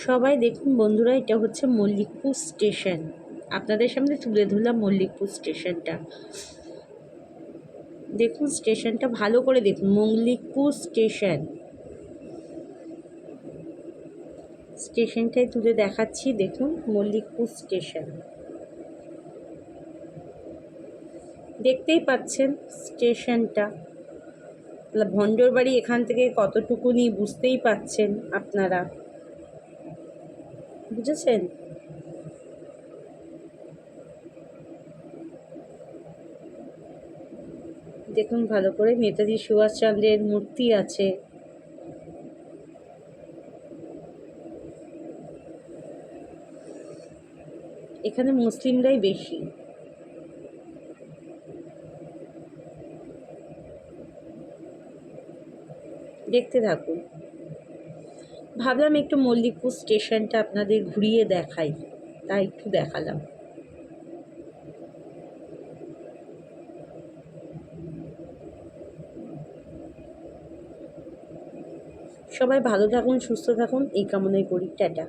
সবাই দেখুন বন্ধুরা, এটা হচ্ছে মল্লিকপুর স্টেশন। আপনাদের সামনে তুলে ধরলাম মল্লিকপুর স্টেশনটা। দেখুন স্টেশনটা ভালো করে দেখুন, মল্লিকপুর স্টেশন। স্টেশনটাই তুলে দেখাচ্ছি, দেখুন মল্লিকপুর স্টেশন। দেখতেই পাচ্ছেন স্টেশনটা। ভণ্ডর বাড়ি এখান থেকে কতটুকুনি বুঝতেই পাচ্ছেন আপনারা, বুঝেছেন? দেখুন ভালো করে, নেতাজি সুভাষচন্দ্রের মূর্তি আছে। এখানে মুসলিমরাই বেশি। দেখতে থাকুন। ভাবলাম একটু মল্লিকপুর স্টেশনটা আপনাদের ঘুরিয়ে দেখাই, তাই একটু দেখালাম। সবাই ভালো থাকুন, সুস্থ থাকুন, এই কামনাই করি। টাটা।